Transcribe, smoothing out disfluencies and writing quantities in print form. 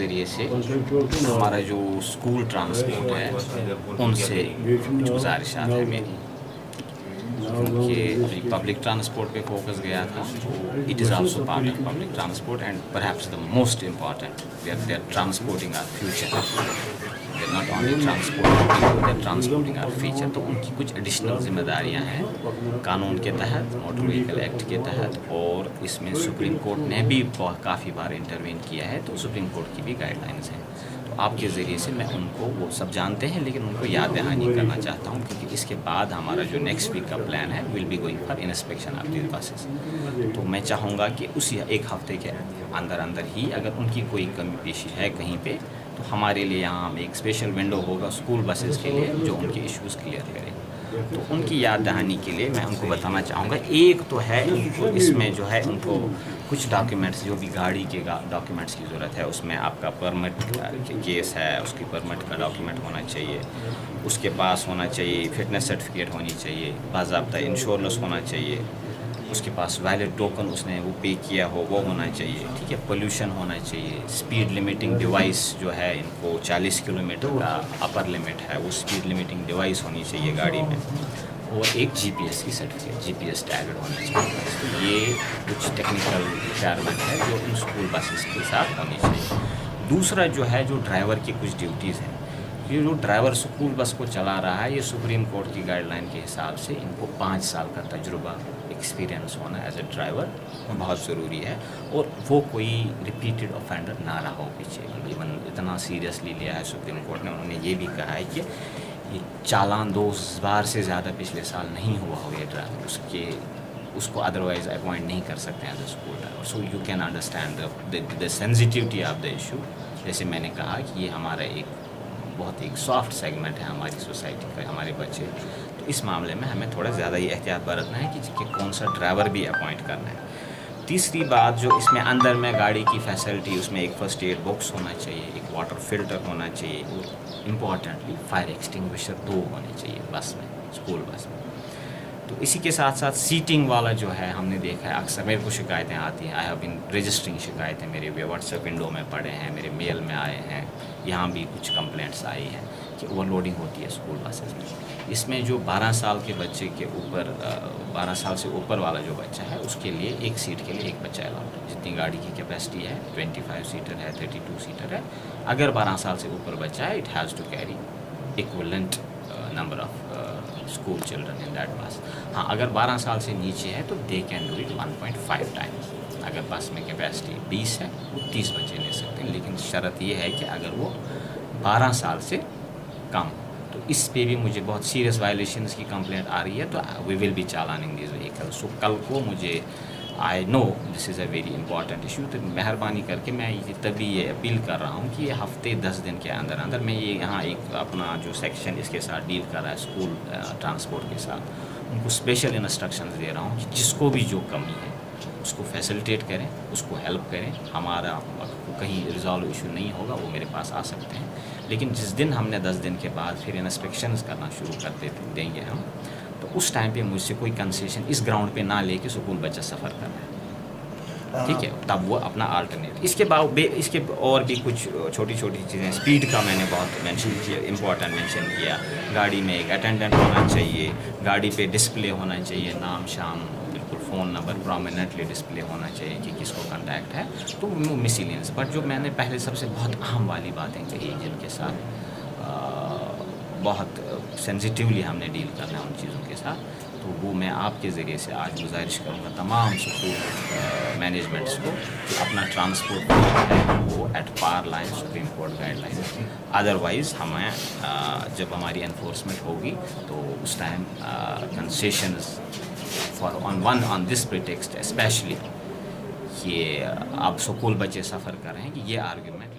ذریعے سے ہمارا جو اسکول ٹرانسپورٹ ہے ان سے کچھ گزارشات ہے میری، کیونکہ پبلک ٹرانسپورٹ پہ فوکس گیا تھا. It is also part of public transport and perhaps the most important. They are transporting our future. They are not only transporting people, they are transporting our future. تو ان کی کچھ additional ذمہ داریاں ہیں قانون کے تحت، موٹر وہیکل ایکٹ کے تحت، اور اس میں سپریم کورٹ نے بھی کافی بار انٹروین کیا ہے. تو سپریم کورٹ کی بھی گائیڈ لائنز ہیں. تو آپ کے ذریعے سے میں ان کو، وہ سب جانتے ہیں لیکن ان کو یاد دہانی کرنا چاہتا ہوں، کیونکہ اس کے بعد ہمارا جو نیکسٹ ویک کا پلان ہے will be going for inspection of these buses. تو میں چاہوں گا کہ اسی ایک ہفتے کے اندر ہی اگر ان کی کوئی کمی پیشی ہے کہیں پہ، تو ہمارے لیے یہاں ایک اسپیشل ونڈو ہوگا اسکول بسز کے لیے جو ان کے ایشوز کلیئر کرے. تو ان کی یاد دہانی کے لیے میں ان کو بتانا چاہوں گا، ایک تو ہے ان کو اس میں جو ہے ان کو کچھ ڈاکیومنٹس، جو بھی گاڑی کے ڈاکیومنٹس کی ضرورت ہے، اس میں آپ کا پرمٹ کیس ہے، اس کی پرمٹ کا ڈاکیومنٹ ہونا چاہیے، اس کے پاس ہونا چاہیے فٹنس سرٹیفکیٹ ہونی چاہیے، باضابطہ انشورنس ہونا چاہیے، اس کے پاس ویلڈ ٹوکن اس نے وہ پے کیا ہو وہ ہونا چاہیے. ٹھیک ہے، پولیوشن ہونا چاہیے، اسپیڈ لمیٹنگ ڈیوائس جو ہے ان کو 40 کلومیٹر کا اپر لمٹ ہے، وہ اسپیڈ لمیٹنگ ڈیوائس ہونی چاہیے گاڑی میں، اور ایک جی پی ایس کی سرٹیفکیٹ، جی پی ایس ٹیگڈ ہونا چاہیے. تو یہ کچھ ٹیکنیکل ریکوائرمنٹ ہے جو ان اسکول بسز کے ساتھ ہونی چاہیے. دوسرا جو ہے جو ڈرائیور کی کچھ ڈیوٹیز ہیں، یہ جو ڈرائیور اسکول بس کو چلا رہا ہے، یہ سپریم کورٹ کی گائیڈ لائن کے حساب سے ان کو 5 سال کا تجربہ، ایکسپیرینس ہونا ایز اے ڈرائیور بہت ضروری ہے، اور وہ کوئی ریپیٹڈ آفینڈر نہ رہا ہو پیچھے. ایون اتنا سیریسلی لیا ہے سپریم کورٹ نے، انہوں نے یہ بھی کہا ہے کہ یہ چالان 2 بار سے زیادہ پچھلے سال نہیں ہوا ہو یہ ڈرائیور، اس کو ادروائز اپوائنٹ نہیں کر سکتے as a school driver. So you can understand the sensitivity of the issue. جیسے میں نے کہا کہ یہ ہمارا ایک بہت ایک سافٹ سیگمنٹ ہے ہماری سوسائٹی کا، ہمارے بچے. تو اس معاملے میں ہمیں تھوڑا زیادہ یہ احتیاط برتنا ہے کہ کون سا ڈرائیور بھی اپوائنٹ کرنا ہے. تیسری بات جو اس میں اندر میں گاڑی کی فیسلٹی، اس میں ایک فرسٹ ایڈ باکس ہونا چاہیے، ایک واٹر فلٹر ہونا چاہیے، اور امپورٹنٹلی فائر ایکسٹنگوشر 2 ہونے چاہیے بس میں، اسکول بس میں. تو اسی کے ساتھ ساتھ سیٹنگ والا جو ہے ہم نے دیکھا ہے اکثر میرے کو شکایتیں آتی ہیں. آئی ہیو بن رجسٹرنگ شکایتیں میرے واٹس ایپ ونڈو میں پڑے ہیں، میرے میل میں آئے ہیں، یہاں بھی کچھ کمپلینٹس آئی ہیں کہ اوور لوڈنگ ہوتی ہے اسکول بسز میں. اس میں جو 12 سال کے بچے کے اوپر، 12 سال سے اوپر والا جو بچہ ہے اس کے لیے ایک سیٹ کے لیے ایک بچہ الاؤڈ ہے. جتنی گاڑی کی کیپیسٹی ہے 25 سیٹر ہے، 32 سیٹر ہے. اگر 12 سال سے اوپر بچہ ہے it has to carry equivalent number of school children in that bus. ہاں، اگر 12 سال سے نیچے ہے تو they can do it 1.5 times. اگر بس میں کیپیسٹی 20 ہے وہ 30 بچے لے سکتے ہیں، لیکن شرط یہ ہے کہ اگر وہ 12 سال سے کم. تو اس پہ بھی مجھے بہت سیریس وائلیشنس کی کمپلینٹ آ رہی ہے. تو وی ول بی چالاننگ دیز وہیکل. سو کل کو مجھے آئی نو دس از اے ویری امپورٹنٹ ایشو. تو مہربانی کر کے میں تبھی یہ اپیل کر رہا ہوں کہ یہ ہفتے 10 دن کے اندر میں یہ یہاں ایک اپنا جو سیکشن اس کے ساتھ ڈیل کر رہا ہے اسکول ٹرانسپورٹ کے ساتھ، ان کو اسپیشل انسٹرکشنز دے رہا ہوں کہ جس کو بھی جو کمی ہے اس کو فیسلٹیٹ کریں، اس کو ہیلپ کریں. ہمارا کہیں ریزالو ایشو نہیں ہوگا وہ میرے پاس آ سکتے ہیں، لیکن جس دن ہم نے 10 دن کے بعد پھر انسپیکشنز کرنا شروع کر دیں گے ہم، تو اس ٹائم پہ مجھ سے کوئی کنسیشن اس گراؤنڈ پہ نہ لے کے اسکول بچہ سفر کر رہا ہے. ٹھیک ہے، تب وہ اپنا آلٹرنیٹ. اس کے اور بھی کچھ چھوٹی چھوٹی چیزیں، اسپیڈ کا میں نے بہت مینشن کیا، امپورٹنٹ مینشن کیا. گاڑی میں ایک اٹینڈنٹ ہونا چاہیے، گاڑی پہ ڈسپلے ہونا چاہیے، نام شام بالکل، فون نمبر پرومیننٹلی ڈسپلے ہونا چاہیے کہ کس کو کنٹیکٹ ہے. تو وہ مسیلینس. بٹ جو میں نے پہلے سب سے بہت اہم والی باتیں کہی جن کے ساتھ بہت سینسیٹیولی ہم نے ڈیل کرنا ہے ان چیزوں کے ساتھ، تو وہ میں آپ کے ذریعے سے آج گزارش کروں گا تمام اسکول مینجمنٹس کو کہ اپنا ٹرانسپورٹ ہے وہ at par line Supreme Court guideline. Otherwise ہمیں جب ہماری انفورسمنٹ ہوگی تو اس time concessions for on this pretext especially کہ آپ اسکول بچے سفر کر رہے ہیں، کہ یہ آرگیومنٹ